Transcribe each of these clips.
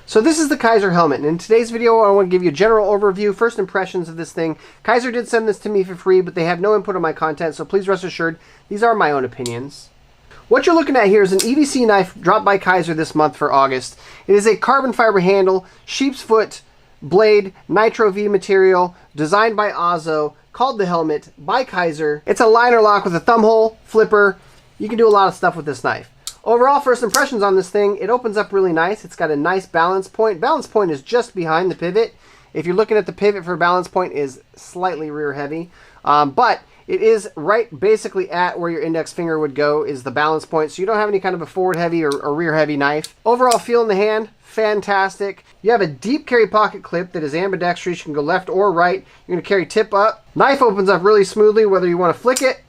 So this is the Kizer Helmet, and in today's video I want to give you a general overview, first impressions of this thing. Kizer did send this to me for free, but they have no input on my content, so please rest assured, these are my own opinions. What you're looking at here is an EDC knife dropped by Kizer this month for August. It is a carbon fiber handle, sheepsfoot blade, Nitro V material, designed by Ozzo, called the Helmet, by Kizer. It's a liner lock with a thumb hole, flipper. You can do a lot of stuff with this knife. Overall, first impressions on this thing, it opens up really nice. It's got a nice balance point. Balance point is just behind the pivot. If you're looking at the pivot for balance point, is slightly rear heavy. But it is right basically at where your index finger would go is the balance point. So you don't have any kind of a forward heavy or rear heavy knife. Overall feel in the hand, fantastic. You have a deep carry pocket clip that is ambidextrous. You can go left or right. You're going to carry tip up. Knife opens up really smoothly, whether you want to flick it,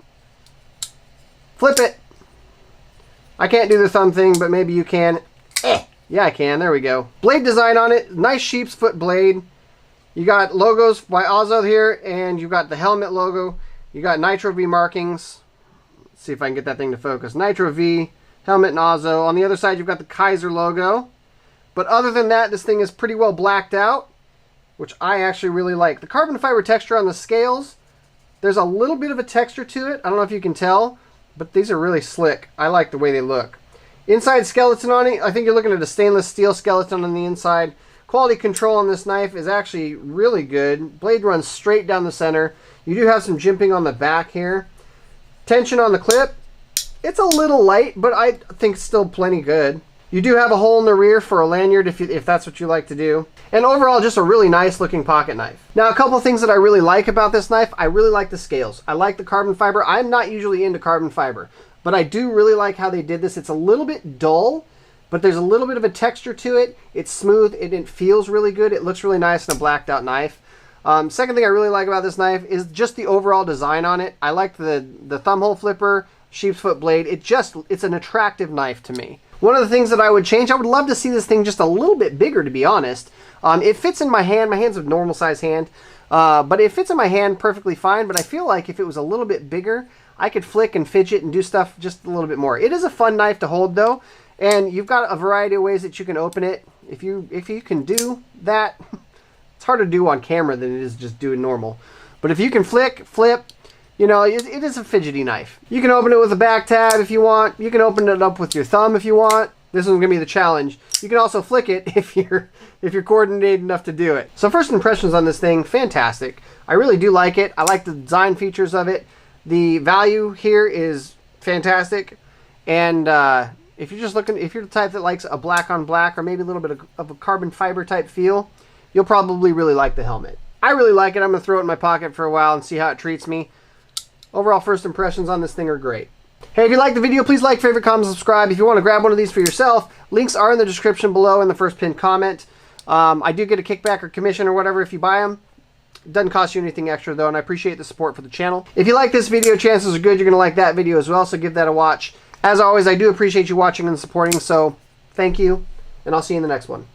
flip it. I can't do the thumb thing, but maybe you can. Yeah, I can. There we go. Blade design on it. Nice sheepsfoot blade. You got logos by Ozzo here, and you got the Helmet logo. You got Nitro V markings. Let's see if I can get that thing to focus. Nitro V, Helmet, and Ozzo. On the other side, you've got the Kizer logo. But other than that, this thing is pretty well blacked out, which I actually really like. The carbon fiber texture on the scales, there's a little bit of a texture to it. I don't know if you can tell, but these are really slick. I like the way they look. Inside skeleton on it, I think you're looking at a stainless steel skeleton on the inside. Quality control on this knife is actually really good. Blade runs straight down the center. You do have some jimping on the back here. Tension on the clip, it's a little light, but I think it's still plenty good. You do have a hole in the rear for a lanyard if that's what you like to do. And overall, just a really nice looking pocket knife. Now, a couple things that I really like about this knife. I really like the scales. I like the carbon fiber. I'm not usually into carbon fiber, but I do really like how they did this. It's a little bit dull, but there's a little bit of a texture to it. It's smooth. It feels really good. It looks really nice in a blacked out knife. Second thing I really like about this knife is just the overall design on it. I like the thumb hole flipper, sheepsfoot blade. It's an attractive knife to me. One of the things that I would change, I would love to see this thing just a little bit bigger, to be honest. It fits in my hand. My hand's a normal size hand, but it fits in my hand perfectly fine. But I feel like if it was a little bit bigger, I could flick and fidget and do stuff just a little bit more. It is a fun knife to hold, though, and you've got a variety of ways that you can open it. If you can do that, it's harder to do on camera than it is just doing normal. But if you can flick, flip, you know, it is a fidgety knife. You can open it with a back tab if you want. You can open it up with your thumb if you want. This is going to be the challenge. You can also flick it if you're coordinated enough to do it. So first impressions on this thing, fantastic. I really do like it. I like the design features of it. The value here is fantastic. And if you're the type that likes a black on black or maybe a little bit of a carbon fiber type feel, you'll probably really like the Helmet. I really like it. I'm going to throw it in my pocket for a while and see how it treats me. Overall, first impressions on this thing are great. Hey, if you liked the video, please like, favorite, comment, subscribe. If you want to grab one of these for yourself, links are in the description below in the first pinned comment. I do get a kickback or commission or whatever if you buy them. It doesn't cost you anything extra, though, and I appreciate the support for the channel. If you like this video, chances are good you're going to like that video as well, so give that a watch. As always, I do appreciate you watching and supporting, so thank you, and I'll see you in the next one.